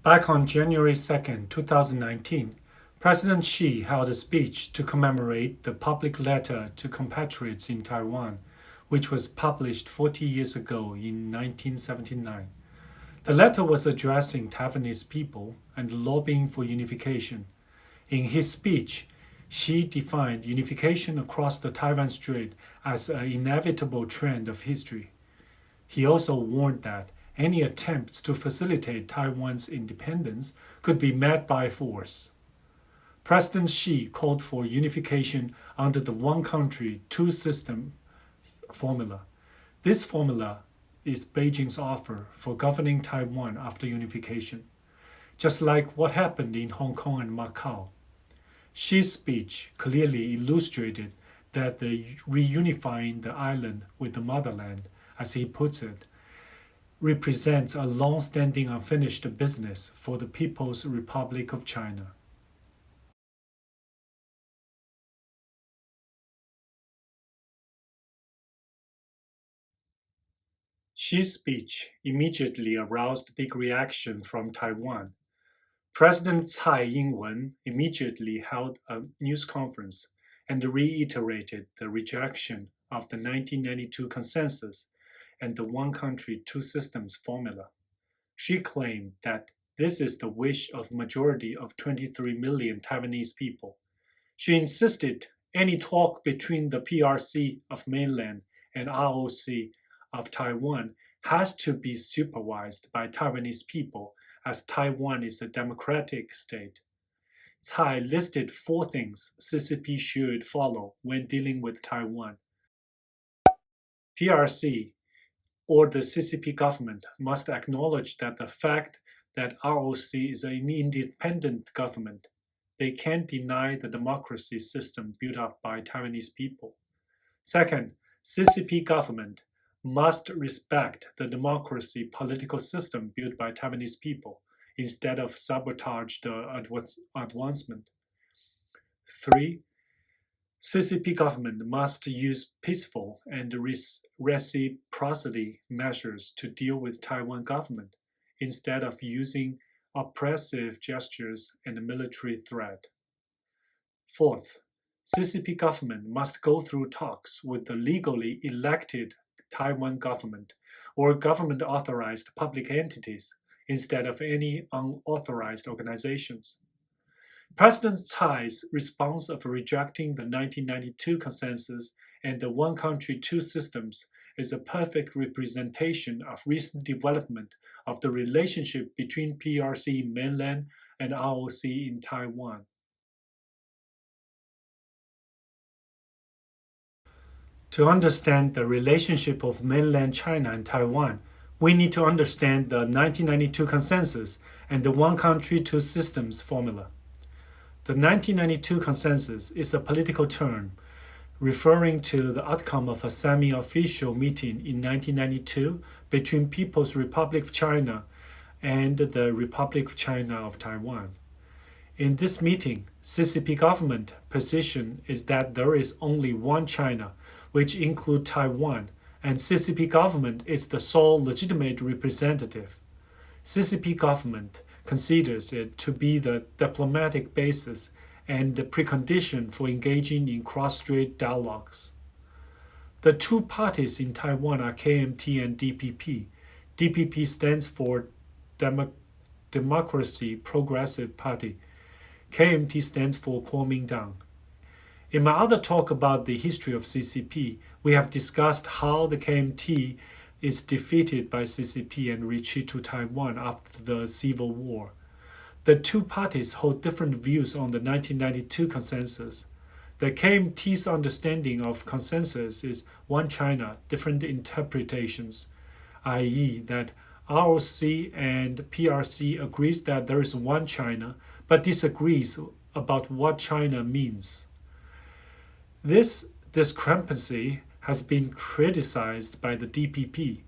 Back on January 2nd, 2019, President Xi held a speech to commemorate the public letter to compatriots in Taiwan, which was published 40 years ago in 1979. The letter was addressing Taiwanese people and lobbying for unification. In his speech, Xi defined unification across the Taiwan Strait as an inevitable trend of history. He also warned that any attempts to facilitate Taiwan's independence could be met by force. President Xi called for unification under the one country, two system formula. This formula is Beijing's offer for governing Taiwan after unification, just like what happened in Hong Kong and Macau. Xi's speech clearly illustrated that the reunifying the island with the motherland, as he puts it, represents a long-standing unfinished business for the People's Republic of China. Xi's speech immediately aroused big reaction from Taiwan. President Tsai Ing-wen immediately held a news conference and reiterated the rejection of the 1992 consensus and the one country, two systems formula. She claimed that this is the wish of majority of 23 million Taiwanese people. She insisted any talk between the PRC of mainland and ROC of Taiwan has to be supervised by Taiwanese people as Taiwan is a democratic state. Tsai listed 4 things CCP should follow when dealing with Taiwan. PRC or the CCP government must acknowledge that the fact that ROC is an independent government, they can't deny the democracy system built up by Taiwanese people. Second, CCP government must respect the democracy political system built by Taiwanese people instead of sabotage the advancement. 3. CCP government must use peaceful and reciprocity measures to deal with Taiwan government instead of using oppressive gestures and military threat. 4th, CCP government must go through talks with the legally elected Taiwan government or government authorized public entities instead of any unauthorized organizations. President Tsai's response of rejecting the 1992 consensus and the one country, two systems is a perfect representation of recent development of the relationship between PRC mainland and ROC in Taiwan. To understand the relationship of mainland China and Taiwan, we need to understand the 1992 consensus and the one country, two systems formula. The 1992 consensus is a political term referring to the outcome of a semi-official meeting in 1992 between People's Republic of China and the Republic of China of Taiwan. In this meeting, CCP government position is that there is only one China, which includes Taiwan, and CCP government is the sole legitimate representative. CCP government considers it to be the diplomatic basis and the precondition for engaging in cross-strait dialogues. The two parties in Taiwan are KMT and DPP. DPP stands for Democracy Progressive Party. KMT stands for Kuomintang. In my other talk about the history of CCP, we have discussed how the KMT is defeated by CCP and retreat to Taiwan after the Civil War. The two parties hold different views on the 1992 consensus. The KMT's understanding of consensus is one China, different interpretations, i.e. that ROC and PRC agrees that there is one China, but disagrees about what China means. This discrepancy has been criticized by the DPP.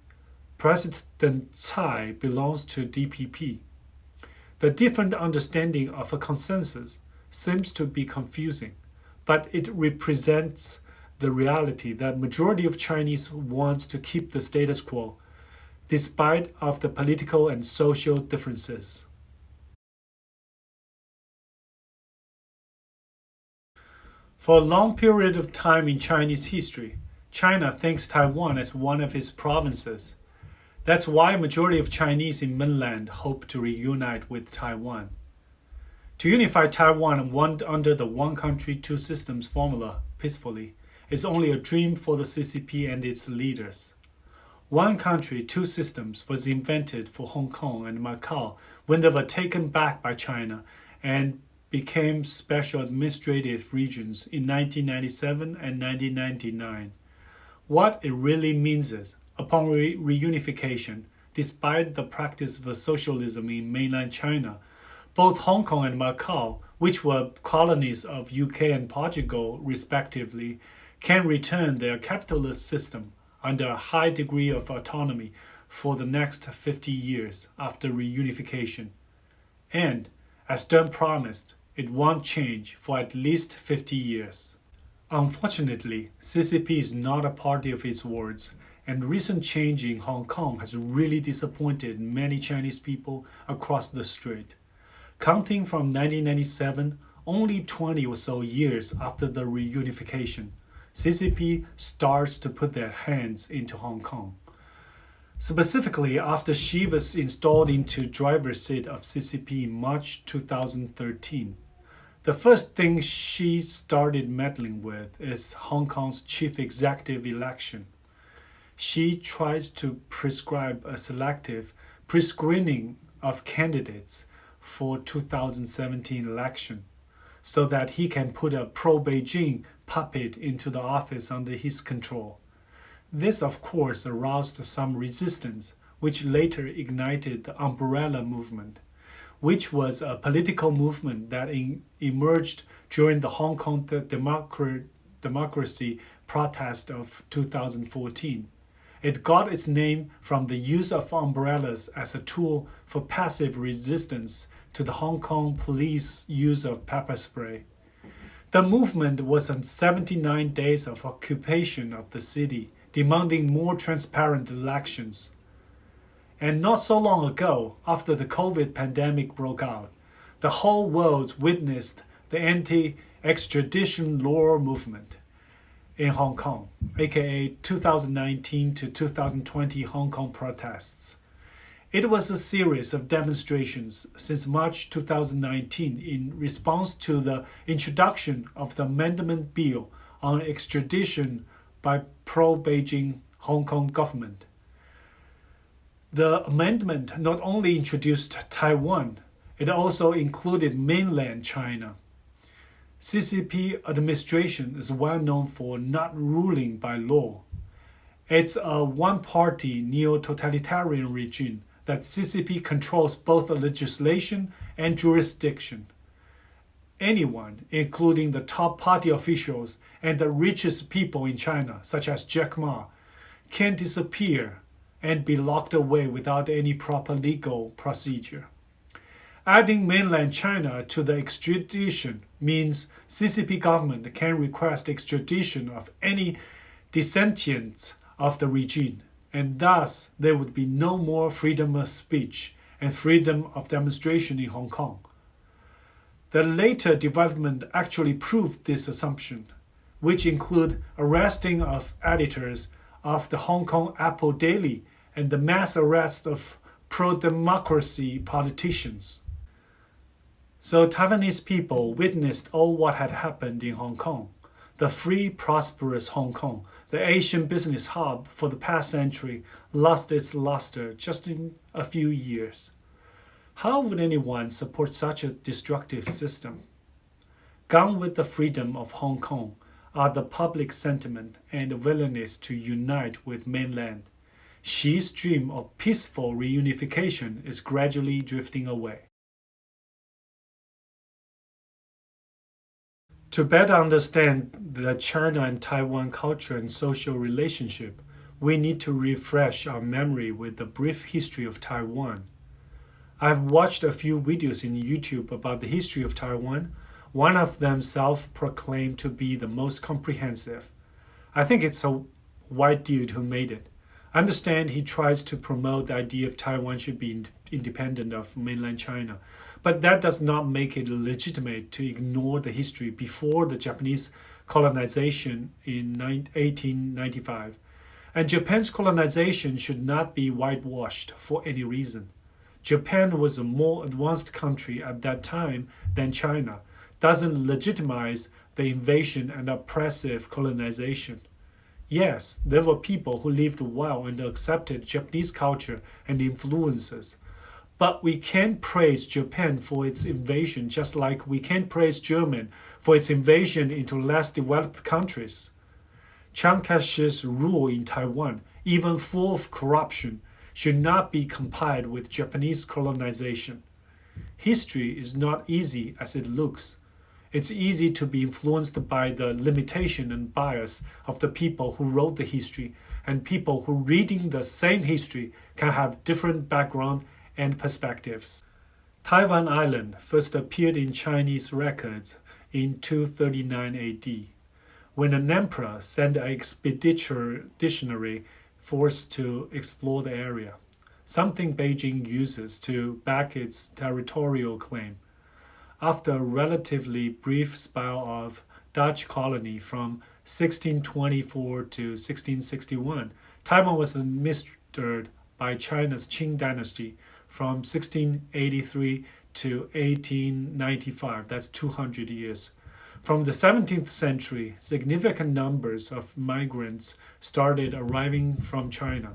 President Tsai belongs to DPP. The different understanding of a consensus seems to be confusing, but it represents the reality that majority of Chinese wants to keep the status quo, despite of the political and social differences. For a long period of time in Chinese history, China thinks Taiwan as one of its provinces. That's why a majority of Chinese in mainland hope to reunite with Taiwan. To unify Taiwan under the one country, two systems formula peacefully is only a dream for the CCP and its leaders. One country, two systems was invented for Hong Kong and Macau when they were taken back by China and became special administrative regions in 1997 and 1999. What it really means is, upon reunification, despite the practice of socialism in mainland China, both Hong Kong and Macau, which were colonies of UK and Portugal respectively, can return their capitalist system under a high degree of autonomy for the next 50 years after reunification. And, as Stern promised, it won't change for at least 50 years. Unfortunately, CCP is not a party of its words, and recent change in Hong Kong has really disappointed many Chinese people across the strait. Counting from 1997, only 20 or so years after the reunification, CCP starts to put their hands into Hong Kong. Specifically, after Xi was installed into driver's seat of CCP in March 2013, the first thing Xi started meddling with is Hong Kong's chief executive election. Xi tries to prescribe a selective pre-screening of candidates for 2017 election so that he can put a pro-Beijing puppet into the office under his control. This, of course, aroused some resistance, which later ignited the Umbrella Movement, which was a political movement that emerged during the Hong Kong democracy protest of 2014. It got its name from the use of umbrellas as a tool for passive resistance to the Hong Kong police use of pepper spray. The movement was on 79 days of occupation of the city, demanding more transparent elections. And not so long ago, after the COVID pandemic broke out, the whole world witnessed the anti-extradition law movement in Hong Kong, aka 2019 to 2020 Hong Kong protests. It was a series of demonstrations since March 2019 in response to the introduction of the amendment bill on extradition by pro-Beijing Hong Kong government. The amendment not only introduced Taiwan, it also included mainland China. CCP administration is well known for not ruling by law. It's a one-party neo-totalitarian regime that CCP controls both the legislation and jurisdiction. Anyone, including the top party officials and the richest people in China, such as Jack Ma, can disappear and be locked away without any proper legal procedure. Adding mainland China to the extradition means CCP government can request extradition of any dissentients of the regime, and thus there would be no more freedom of speech and freedom of demonstration in Hong Kong. The later development actually proved this assumption, which include arresting of editors of the Hong Kong Apple Daily and the mass arrest of pro-democracy politicians. So Taiwanese people witnessed all what had happened in Hong Kong. The free, prosperous Hong Kong, the Asian business hub for the past century, lost its luster just in a few years. How would anyone support such a destructive system? Gone with the freedom of Hong Kong are the public sentiment and willingness to unite with mainland. Xi's dream of peaceful reunification is gradually drifting away. To better understand the China and Taiwan culture and social relationship, we need to refresh our memory with the brief history of Taiwan. I've watched a few videos in YouTube about the history of Taiwan, one of them self-proclaimed to be the most comprehensive. I think it's a white dude who made it. I understand he tries to promote the idea of Taiwan should be independent of mainland China, but that does not make it legitimate to ignore the history before the Japanese colonization in 1895. And Japan's colonization should not be whitewashed for any reason. Japan was a more advanced country at that time than China, doesn't legitimize the invasion and oppressive colonization. Yes, there were people who lived well and accepted Japanese culture and influences. But we can't praise Japan for its invasion just like we can't praise Germany for its invasion into less developed countries. Chiang Kai-shek's rule in Taiwan, even full of corruption, should not be compared with Japanese colonization. History is not easy as it looks. It's easy to be influenced by the limitation and bias of the people who wrote the history, and people who reading the same history can have different background and perspectives. Taiwan Island first appeared in Chinese records in 239 AD, when an emperor sent an expeditionary force to explore the area, something Beijing uses to back its territorial claim. After a relatively brief spell of Dutch colony from 1624 to 1661, Taiwan was administered by China's Qing dynasty from 1683 to 1895. That's 200 years. From the 17th century, significant numbers of migrants started arriving from China,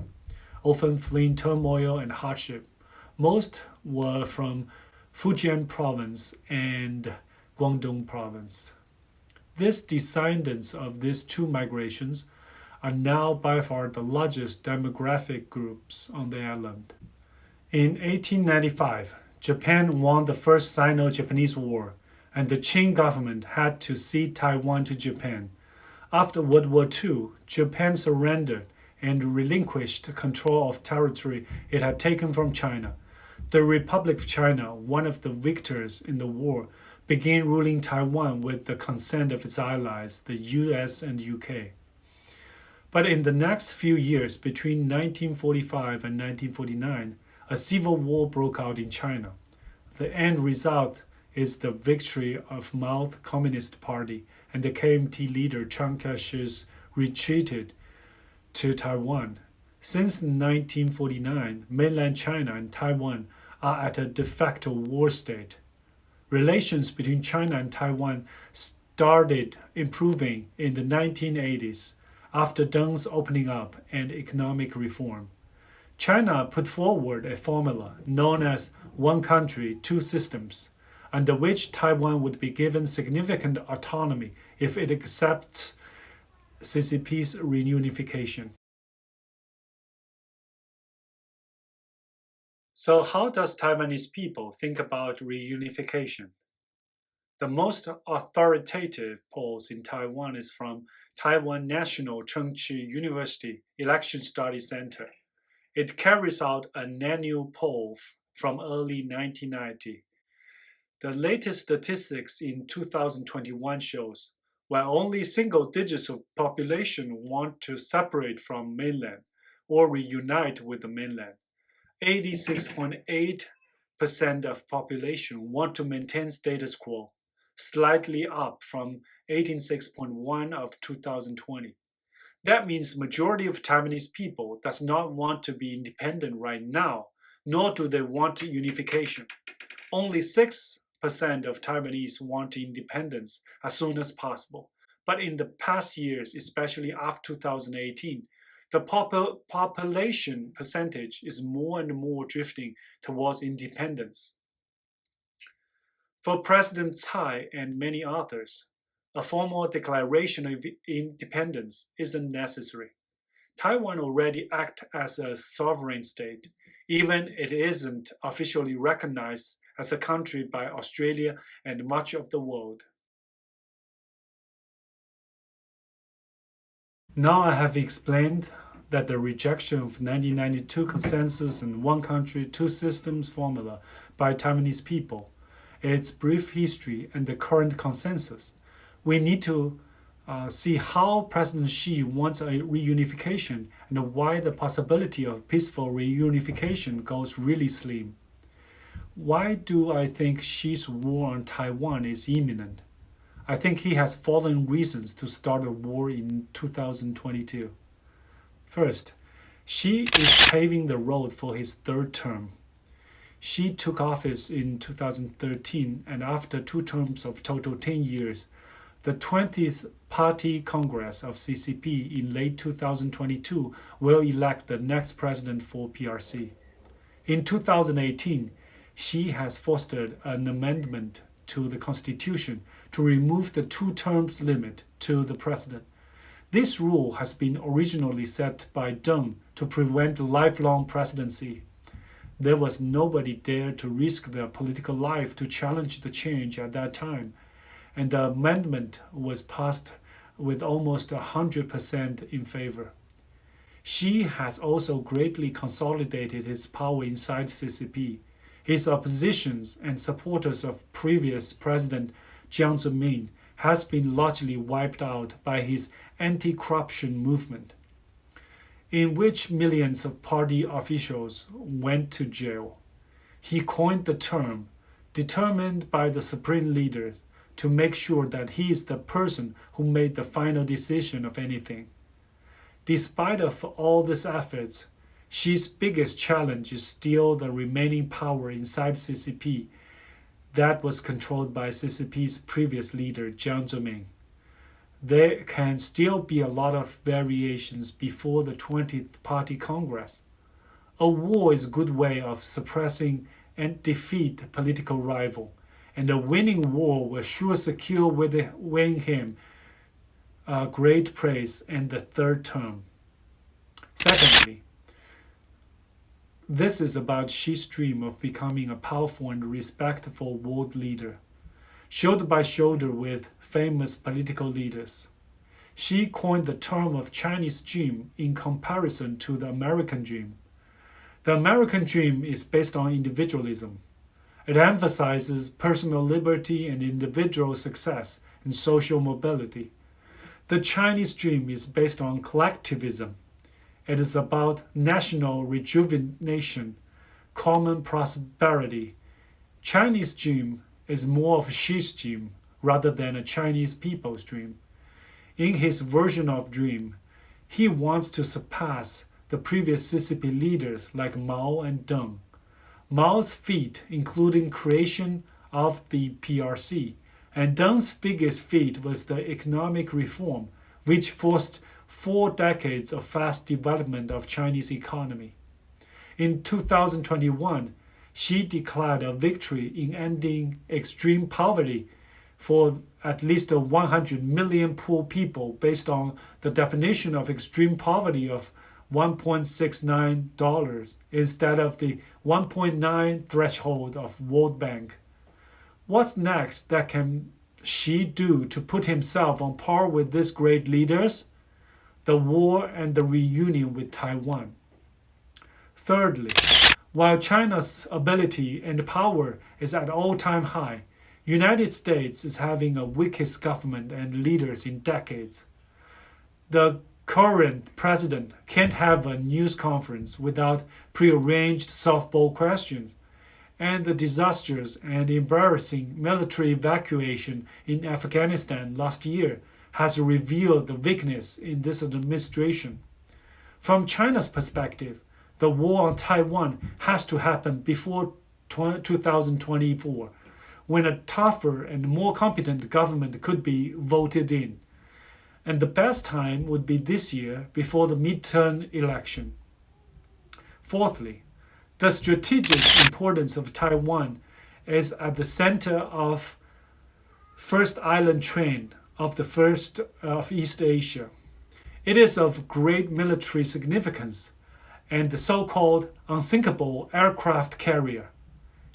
often fleeing turmoil and hardship. Most were from Fujian province and Guangdong province. These descendants of these two migrations are now by far the largest demographic groups on the island. In 1895, Japan won the First Sino-Japanese War, and the Qing government had to cede Taiwan to Japan. After World War II, Japan surrendered and relinquished control of territory it had taken from China. The Republic of China, one of the victors in the war, began ruling Taiwan with the consent of its allies, the US and UK. But in the next few years, between 1945 and 1949, a civil war broke out in China. The end result is the victory of Mao's Communist Party, and the KMT leader Chiang Kai-shek retreated to Taiwan. Since 1949, mainland China and Taiwan are at a de facto war state. Relations between China and Taiwan started improving in the 1980s after Deng's opening up and economic reform. China put forward a formula known as one country, two systems, under which Taiwan would be given significant autonomy if it accepts CCP's reunification. So how does Taiwanese people think about reunification? The most authoritative polls in Taiwan is from Taiwan National Chengchi University Election Study Center. It carries out an annual poll from early 1990. The latest statistics in 2021 shows while only single digits of population want to separate from mainland or reunite with the mainland, 86.8% of population want to maintain status quo, slightly up from 86.1% of 2020. That means majority of Taiwanese people does not want to be independent right now, nor do they want unification. Only 6% of Taiwanese want independence as soon as possible. But in the past years, especially after 2018, the population percentage is more and more drifting towards independence. For President Tsai and many others, a formal declaration of independence isn't necessary. Taiwan already acts as a sovereign state, even it isn't officially recognized as a country by Australia and much of the world. Now I have explained that the rejection of 1992 consensus and one country, two systems formula by Taiwanese people, its brief history, and the current consensus. We need to see how President Xi wants a reunification and why the possibility of peaceful reunification goes really slim. Why do I think Xi's war on Taiwan is imminent? I think he has following reasons to start a war in 2022. First, Xi is paving the road for his third term. Xi took office in 2013, and after two terms of total 10 years, the 20th Party Congress of CCP in late 2022 will elect the next president for PRC. In 2018, Xi has fostered an amendment to the constitution to remove the two terms limit to the president. This rule has been originally set by Deng to prevent lifelong presidency. There was nobody there to risk their political life to challenge the change at that time, and the amendment was passed with almost 100% in favor. Xi has also greatly consolidated his power inside CCP. His oppositions and supporters of previous President Jiang Zemin has been largely wiped out by his anti-corruption movement, in which millions of party officials went to jail. He coined the term, determined by the supreme leaders, to make sure that he is the person who made the final decision of anything. Despite of all these efforts, Xi's biggest challenge is still the remaining power inside CCP that was controlled by CCP's previous leader, Jiang Zemin. There can still be a lot of variations before the 20th Party Congress. A war is a good way of suppressing and defeat a political rival, and a winning war will sure secure win him great praise and the third term. Secondly, this is about Xi's dream of becoming a powerful and respectful world leader, shoulder by shoulder with famous political leaders. Xi coined the term of Chinese dream in comparison to the American dream. The American dream is based on individualism. It emphasizes personal liberty and individual success and social mobility. The Chinese dream is based on collectivism. It is about national rejuvenation, common prosperity. Chinese dream is more of Xi's dream rather than a Chinese people's dream. In his version of dream, he wants to surpass the previous CCP leaders like Mao and Deng. Mao's feat, including creation of the PRC, and Deng's biggest feat was the economic reform, which forced 4 decades of fast development of Chinese economy. In 2021, Xi declared a victory in ending extreme poverty for at least 100 million poor people based on the definition of extreme poverty of $1.69 instead of the 1.9 threshold of World Bank. What's next that can Xi do to put himself on par with these great leaders? The war and the reunion with Taiwan. Thirdly, while China's ability and power is at all-time high, United States is having a weakest government and leaders in decades. The current president can't have a news conference without prearranged softball questions, and the disastrous and embarrassing military evacuation in Afghanistan last year has revealed the weakness in this administration. From China's perspective, the war on Taiwan has to happen before 2024, when a tougher and more competent government could be voted in. And the best time would be this year before the midterm election. Fourthly, the strategic importance of Taiwan is at the center of First Island Train of the first of East Asia. It is of great military significance and the so-called unsinkable aircraft carrier.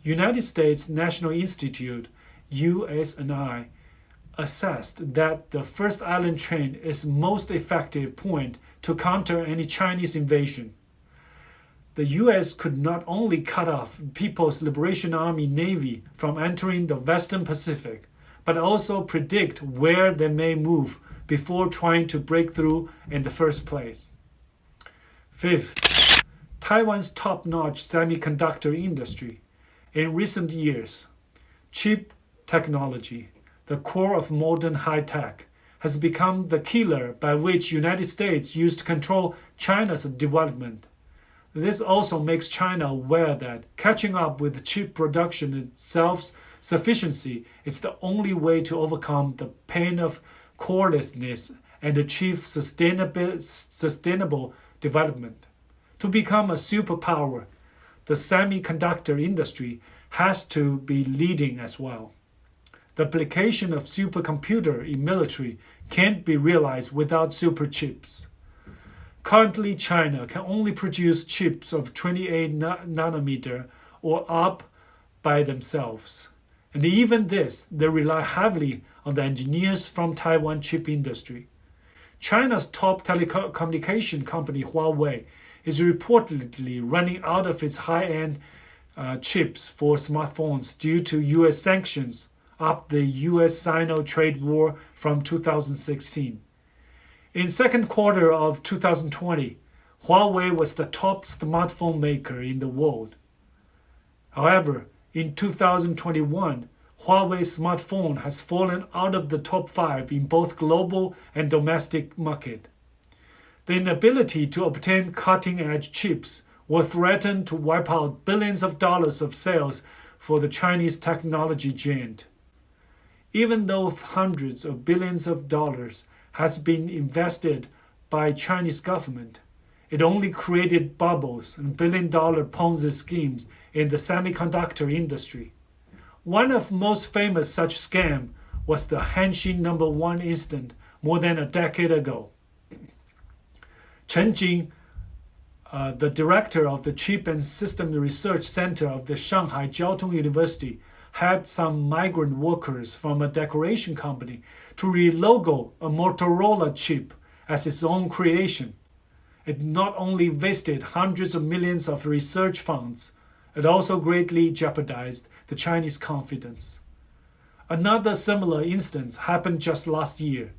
United States National Institute, USNI, assessed that the First Island Train is most effective point to counter any Chinese invasion. The US could not only cut off People's Liberation Army Navy from entering the Western Pacific, but also predict where they may move before trying to break through in the first place. Fifth, Taiwan's top-notch semiconductor industry. In recent years, chip technology, the core of modern high tech, has become the killer by which United States used to control China's development. This also makes China aware that catching up with chip production and self-sufficiency is the only way to overcome the pain of corelessness and achieve sustainable development. To become a superpower, the semiconductor industry has to be leading as well. The application of supercomputer in military can't be realized without super chips. Currently, China can only produce chips of 28 nanometer or up by themselves. And even this, they rely heavily on the engineers from Taiwan chip industry. China's top telecommunication company Huawei is reportedly running out of its high-end chips for smartphones due to US sanctions after the US-Sino trade war from 2016. In second quarter of 2020, Huawei was the top smartphone maker in the world. However, in 2021, Huawei's smartphone has fallen out of the top 5 in both global and domestic market. The inability to obtain cutting-edge chips will threaten to wipe out billions of dollars of sales for the Chinese technology giant. Even though hundreds of billions of dollars has been invested by Chinese government, it only created bubbles and billion-dollar Ponzi schemes in the semiconductor industry. One of most famous such scam was the Hanshin No. 1 incident more than a decade ago. Chen Jing, the director of the Chip and System Research Center of the Shanghai Jiaotong University, had some migrant workers from a decoration company to re-logo a Motorola chip as its own creation. It not only wasted hundreds of millions of research funds, it also greatly jeopardized the Chinese confidence. Another similar instance happened just last year,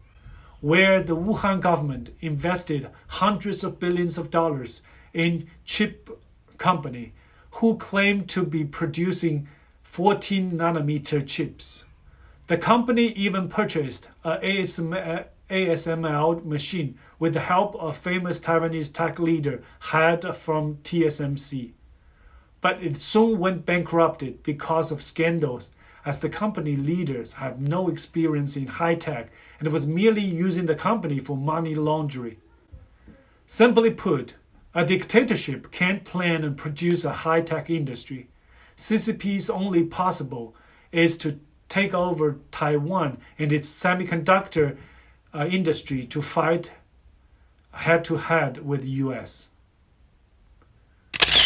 where the Wuhan government invested hundreds of billions of dollars in chip company who claimed to be producing 14 nanometer chips. The company even purchased an ASML machine with the help of famous Taiwanese tech leader Had from TSMC. But it soon went bankrupted because of scandals, as the company leaders had no experience in high tech and was merely using the company for money laundering. Simply put, a dictatorship can't plan and produce a high tech industry. CCP's only possible is to take over Taiwan and its semiconductor industry to fight head-to-head with the US.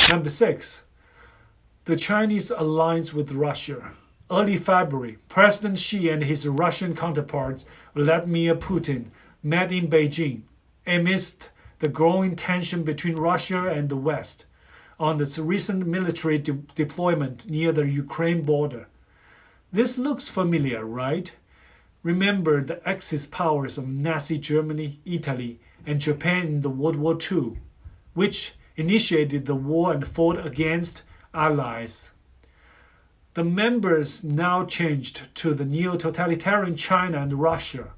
Number 6. The Chinese alliance with Russia. Early February, President Xi and his Russian counterparts Vladimir Putin met in Beijing amidst the growing tension between Russia and the West on its recent military deployment near the Ukraine border. This looks familiar, right? Remember the Axis powers of Nazi Germany, Italy, and Japan in the World War II, which initiated the war and fought against allies. The members now changed to the neo-totalitarian China and Russia,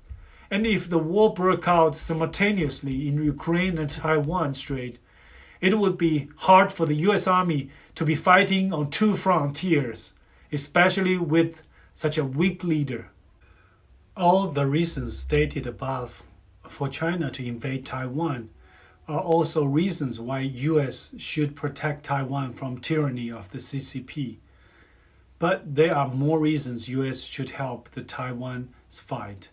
and if the war broke out simultaneously in Ukraine and Taiwan Strait, it would be hard for the US Army to be fighting on two frontiers, especially with such a weak leader. All the reasons stated above for China to invade Taiwan are also reasons why US should protect Taiwan from tyranny of the CCP. But there are more reasons US should help the Taiwan's fight.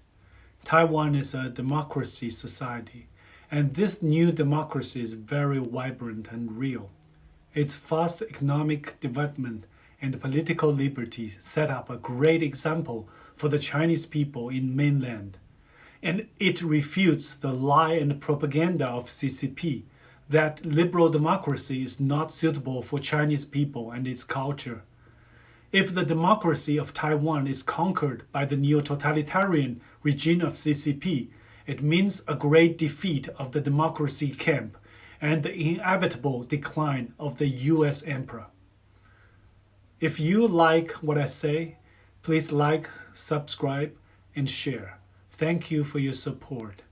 Taiwan is a democracy society, and this new democracy is very vibrant and real. Its fast economic development and political liberty set up a great example for the Chinese people in mainland. And it refutes the lie and propaganda of CCP that liberal democracy is not suitable for Chinese people and its culture. If the democracy of Taiwan is conquered by the neo-totalitarian regime of CCP, it means a great defeat of the democracy camp and the inevitable decline of the US emperor. If you like what I say, please like, subscribe, and share. Thank you for your support.